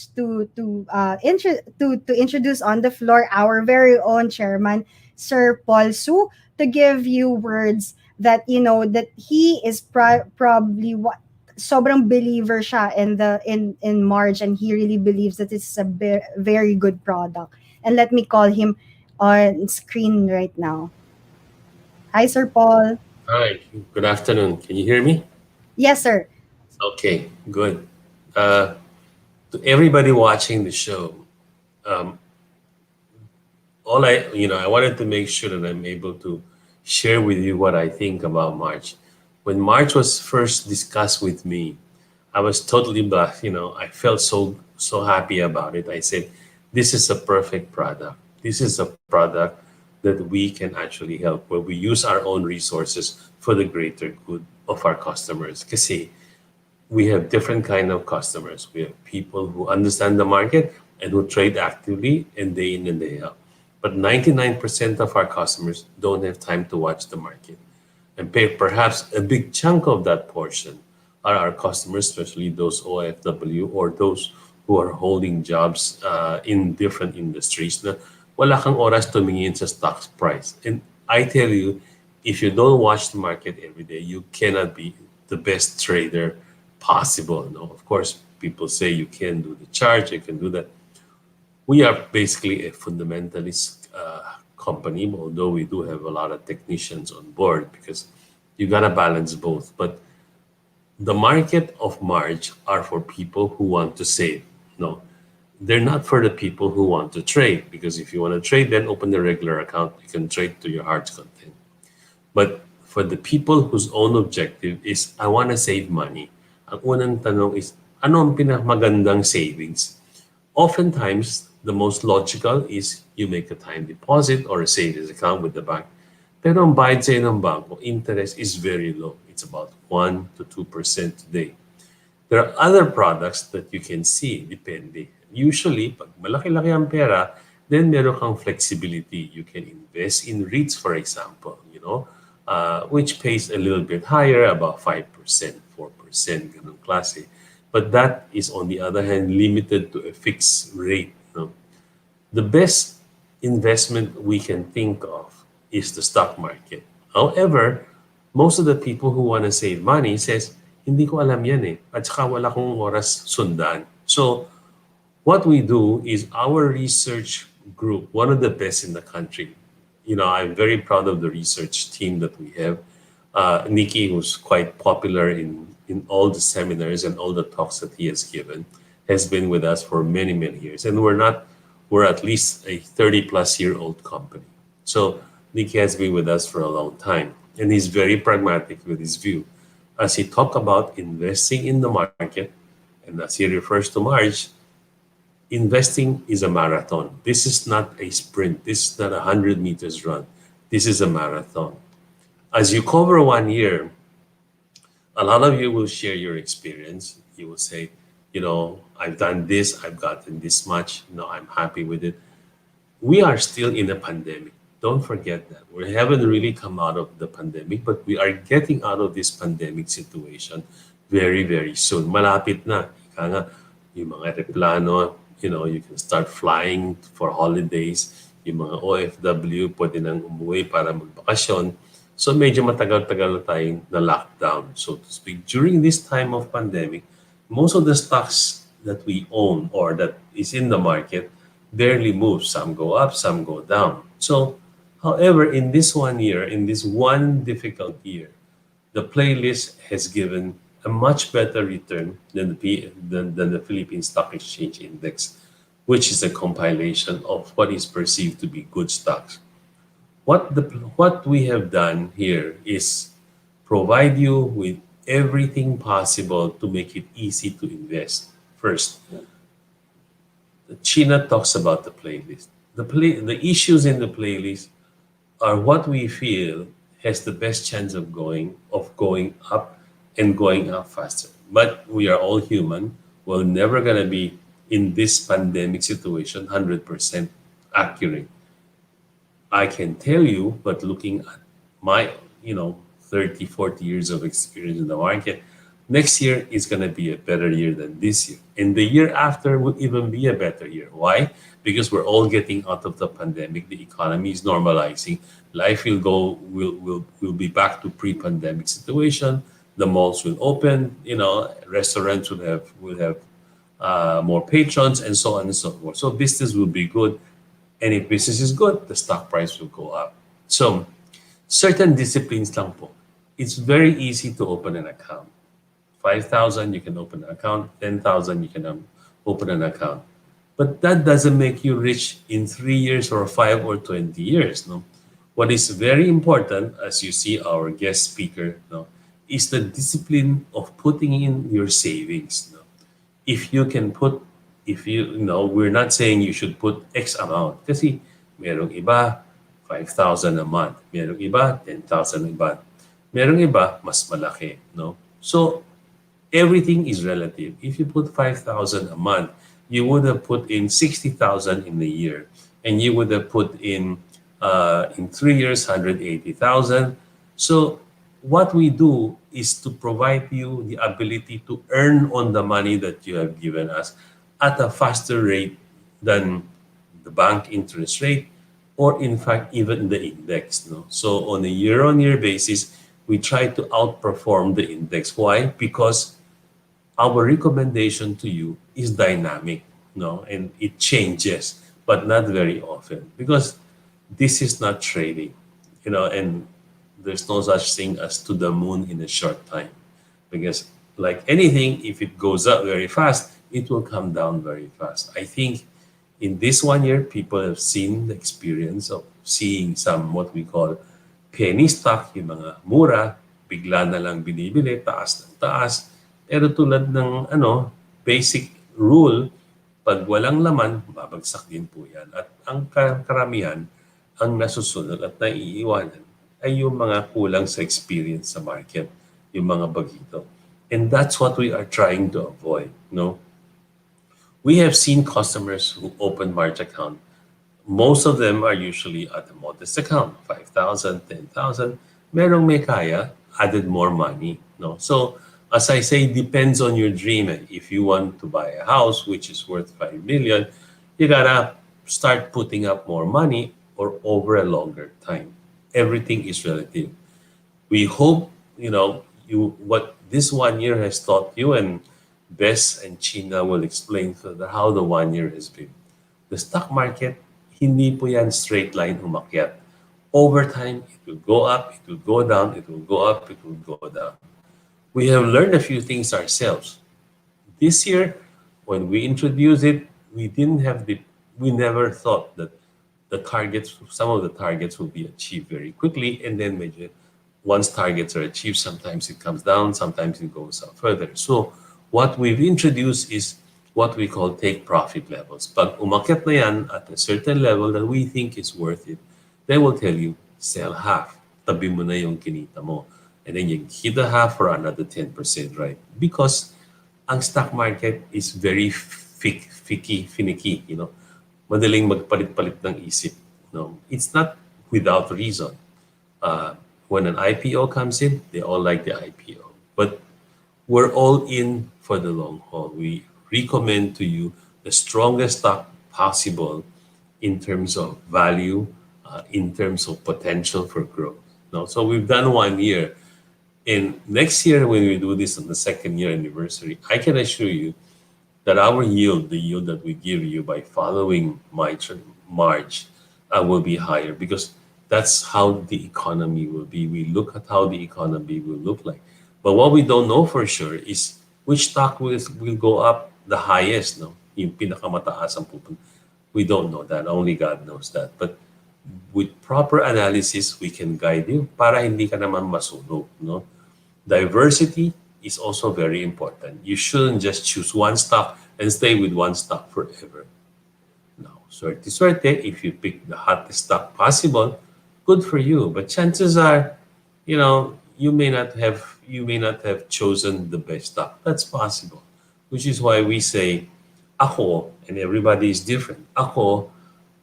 introduce on the floor our very own chairman, Sir Paul Su, to give you words that that he is probably what sobrang believer siya in Marge, and he really believes that it's a very good product. And let me call him on screen right now. Hi, Sir Paul. Hi, good afternoon. Can you hear me? Yes, sir. Okay, good. To everybody watching the show, I wanted to make sure that I'm able to share with you what I think about Marge. When Marge was first discussed with me, I was totally bluffed. I felt so happy about it. I said, this is a perfect product. This is a product that we can actually help, where we use our own resources for the greater good of our customers. Kasi we have different kind of customers. We have people who understand the market and who trade actively and day in and day out. But 99% of our customers don't have time to watch the market. And perhaps a big chunk of that portion are our customers, especially those OFW or those who are holding jobs in different industries na wala kang oras tumingin sa stock price. And I tell you, if you don't watch the market every day, you cannot be the best trader possible. No, of course, people say you can do the chart, you can do that. We are basically a fundamentalist company, although we do have a lot of technicians on board because you gotta balance both. But the market of Marge are for people who want to save. No, they're not for the people who want to trade, because if you want to trade, then open the regular account. You can trade to your heart's content. But for the people whose own objective is, I want to save money, ang unang tanong is, ano ang pinakamagandang savings? Oftentimes, the most logical is you make a time deposit or a savings account with the bank. Pero ang bayad sa'yo ng banko, interest is very low. It's about 1 to 2% today. There are other products that you can see, depende. Usually, pag malaki-laki ang pera, then meron kang flexibility. You can invest in REITs, for example, which pays a little bit higher, about 5%, 4%, ganun klase. But that is, on the other hand, limited to a fixed rate. The best investment we can think of is the stock market. However, most of the people who want to save money says, hindi ko alam yan eh. At saka wala kong oras sundan. So, what we do is our research group, one of the best in the country. I'm very proud of the research team that we have. Nikki, who's quite popular in all the seminars and all the talks that he has given, has been with us for many, many years. And we're at least a 30-plus-year-old company. So Nikki has been with us for a long time. And he's very pragmatic with his view. As he talked about investing in the market, and as he refers to Marge, investing is a marathon. This is not a sprint. This is not a 100 meters run. This is a marathon. As you cover 1 year, a lot of you will share your experience. You will say, I've done this, I've gotten this much, I'm happy with it. We are still in a pandemic. Don't forget that. We haven't really come out of the pandemic, but we are getting out of this pandemic situation very, very soon. Malapit na. Ika nga, yung mga aeroplano, you can start flying for holidays. Yung mga OFW, pwede nang umuwi para magbakasyon. So medyo matagal-tagal na tayong na-lockdown, so to speak. During this time of pandemic, most of the stocks that we own or that is in the market barely move. Some go up, some go down. So, however, in this 1 year, in this one difficult year, the playlist has given a much better return than the Philippine Stock Exchange Index, which is a compilation of what is perceived to be good stocks. What we have done here is provide you with everything possible to make it easy to invest. First, China talks about the playlist. The issues in the playlist are what we feel has the best chance of going up and going up faster. But we are all human. We're never gonna be in this pandemic situation 100% accurate. I can tell you, but looking at my 30, 40 years of experience in the market, next year is going to be a better year than this year. And the year after will even be a better year. Why? Because we're all getting out of the pandemic. The economy is normalizing. Life will be back to pre-pandemic situation. The malls will open. Restaurants will have more patrons, and so on and so forth. So business will be good. And if business is good, the stock price will go up. So certain disciplines lang po. It's very easy to open an account. 5,000, you can open an account. 10,000, you can open an account. But that doesn't make you rich in 3 years or 5 or 20 years. No? What is very important, as you see our guest speaker, is the discipline of putting in your savings. If you can put, we're not saying you should put X amount. Kasi merong iba, 5,000 a month. Merong iba, 10,000 a month. Merong iba, mas malaki. No? So, everything is relative. If you put 5,000 a month, you would have put in 60,000 in a year. And you would have put in 3 years, 180,000. So, what we do is to provide you the ability to earn on the money that you have given us at a faster rate than the bank interest rate, or in fact, even the index. No? So on a year-on-year basis, we try to outperform the index. Why? Because our recommendation to you is dynamic, and it changes, but not very often, because this is not trading, and there's no such thing as to the moon in a short time, because like anything, if it goes up very fast, it will come down very fast. I think in this 1 year, people have seen the experience of seeing some what we call penny stock, yung mga mura, bigla na lang binibili, taas ng taas. Pero tulad ng basic rule, pag walang laman, babagsak din po yan. At ang karamihan, ang nasusunod at naiiwanan ay yung mga kulang sa experience sa market, yung mga bagito. And that's what we are trying to avoid. We have seen customers who open Marge account. Most of them are usually at a modest account, 5,000, 10,000. Merong may kaya, added more money. So, as I say, depends on your dream. If you want to buy a house which is worth 5 million, you gotta start putting up more money or over a longer time. Everything is relative. We hope, what this 1 year has taught you, and Bess and China will explain further how the 1 year has been. The stock market, hindi po yan straight line umakyat. Over time, it will go up, it will go down, it will go up, it will go down. We have learned a few things ourselves. This year, when we introduced it, we never thought that some of the targets will be achieved very quickly, and then once targets are achieved, sometimes it comes down, sometimes it goes up further. So what we've introduced is what we call take profit levels. Pag umakyat na yan at a certain level that we think is worth it, they will tell you, sell half. Tabi mo na yung kinita mo. And then you hit the half for another 10%, right? Because ang stock market is very finicky, Madaling magpalit-palit ng isip. It's not without reason. When an IPO comes in, they all like the IPO. But we're all in for the long haul. We recommend to you the strongest stock possible in terms of value, in terms of potential for growth. So we've done 1 year. And next year, when we do this on the 2nd-year anniversary, I can assure you that our yield, the yield that we give you by following Marge, will be higher, because that's how the economy will be. We look at how the economy will look like. But what we don't know for sure is which stock will go up the highest, yung pinakamataas ang pupunta. We don't know that. Only God knows that. But with proper analysis, we can guide you para hindi ka naman masunog. Diversity is also very important. You shouldn't just choose one stock and stay with one stock forever. Now, swerte, if you pick the hottest stock possible, good for you. But chances are, you may not have chosen the best stock. That's possible. Which is why we say, ako, and everybody is different. Ako,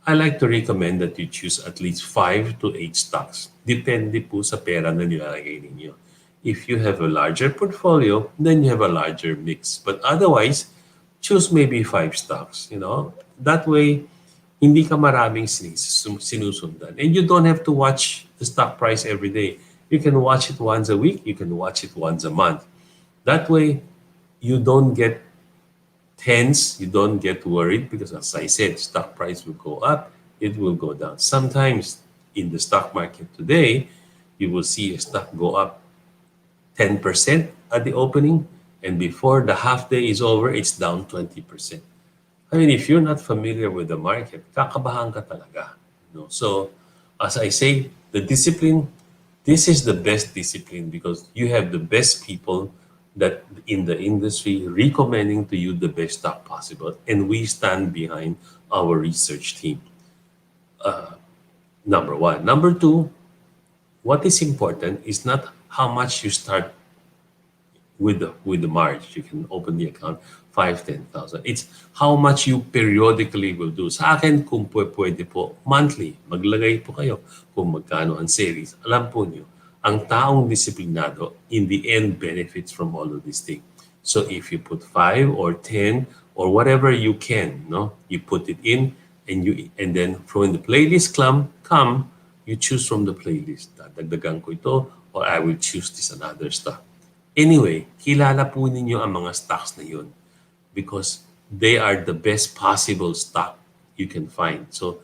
I like to recommend that you choose at least 5 to 8 stocks. Depende po sa pera na nilalagay ninyo. If you have a larger portfolio, then you have a larger mix. But otherwise, choose maybe 5 stocks. That way, hindi ka maraming sinusundan. And you don't have to watch the stock price every day. You can watch it once a week. You can watch it once a month. That way, you don't get tense. You don't get worried, because as I said, stock price will go up. It will go down. Sometimes in the stock market today, you will see a stock go up 10% at the opening, and before the half day is over, it's down 20%. I mean, if you're not familiar with the market, kakabahan ka talaga. So, as I say, the discipline, this is the best discipline, because you have the best people that in the industry recommending to you the best stock possible, and we stand behind our research team. Number one. Number two, what is important is not how much you start with the Marge. You can open the account 5,000, 10,000. It's how much you periodically will do. Sa akin, kung pwede po, monthly, maglagay po kayo kung magkano ang savings. Alam po niyo, ang taong disiplinado, in the end, benefits from all of these things. So if you put 5 or 10 or whatever you can, you put it in, and then from the playlist come, you choose from the playlist. Dadagdagan ko ito, or I will choose this another stock. Anyway, kilala po ninyo ang mga stocks na yun, because they are the best possible stock you can find. So,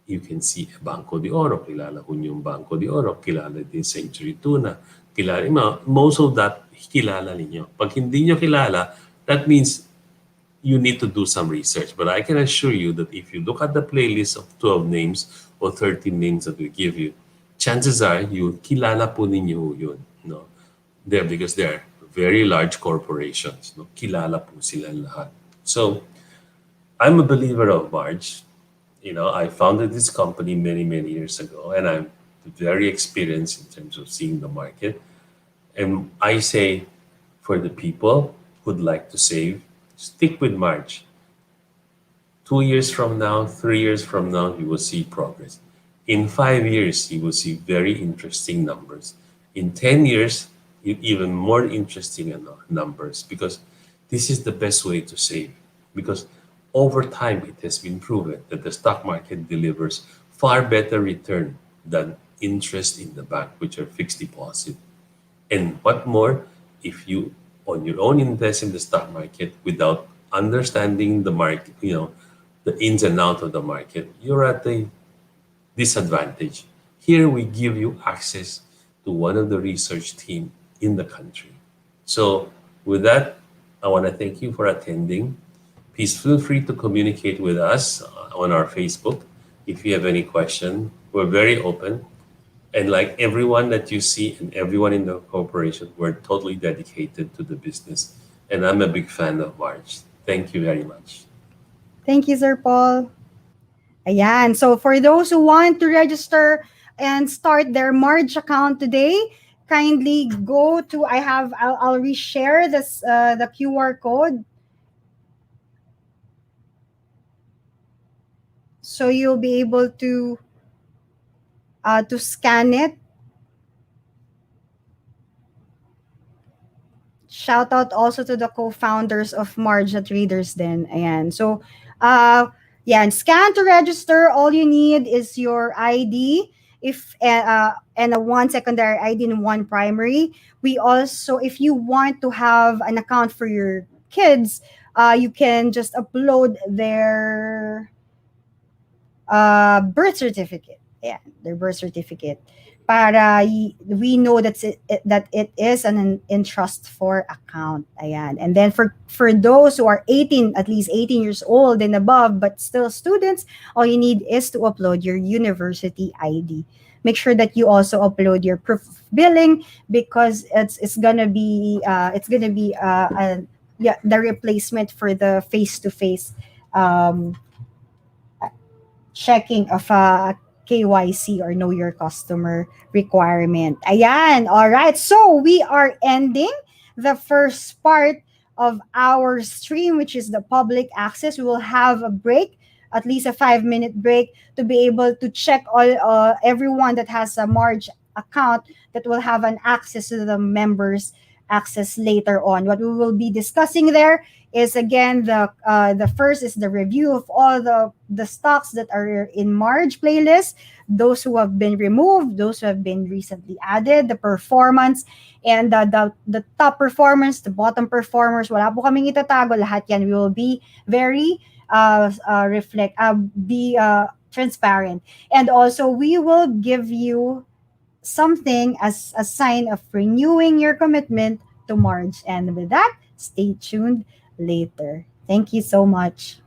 you can see Banco de Oro, kilala ko yung Banco de Oro, kilala din Century Tuna, most of that, kilala ninyo. Pag hindi nyo kilala, that means you need to do some research. But I can assure you that if you look at the playlist of 12 names or 13 names that we give you, chances are, kilala po ninyo yun. Because they're very large corporations. Kilala po sila lahat. So, I'm a believer of Marge. I founded this company many, many years ago, and I'm very experienced in terms of seeing the market. And I say, for the people who'd like to save, stick with Marge. 2 years from now, 3 years from now, you will see progress. In 5 years, you will see very interesting numbers. In 10 years, even more interesting numbers, because this is the best way to save. Because over time, it has been proven that the stock market delivers far better return than interest in the bank, which are fixed deposit. And what more, if you on your own invest in the stock market without understanding the market, the ins and outs of the market, you're at a disadvantage. Here we give you access to one of the research team in the country. So with that, I want to thank you for attending. Please feel free to communicate with us on our Facebook if you have any question. We're very open. And like everyone that you see and everyone in the corporation, we're totally dedicated to the business. And I'm a big fan of Marge. Thank you very much. Thank you, Sir Paul. Ayan. So for those who want to register and start their Marge account today, kindly go to, I'll reshare this, the QR code. So you'll be able to scan it. Shout out also to the co-founders of Marge at Readers Den. Ayan. So, yeah, and scan to register. All you need is your ID, and a one secondary ID and one primary. We also, if you want to have an account for your kids, you can just upload their birth certificate. Yeah, their birth certificate. Para we know that it is an entrust for account. Ayan. And then for those who are 18, at least 18 years old and above, but still students, all you need is to upload your university ID. Make sure that you also upload your proof of billing, because it's gonna be the replacement for the face-to-face checking of a KYC, or know your customer requirement. Ayan. All right. So we are ending the first part of our stream, which is the public access. We will have a break, at least a 5-minute break, to be able to check everyone that has a Marge account, that will have an access to the members access later on. What we will be discussing there is, again, the first is the review of all the stocks that are in Marge playlist, those who have been removed, those who have been recently added, the performance, and the top performers, the bottom performers. Wala po kaming itatago, lahat yan. We will be very transparent, and also we will give you something as a sign of renewing your commitment to Marge. And with that, stay tuned later. Thank you so much.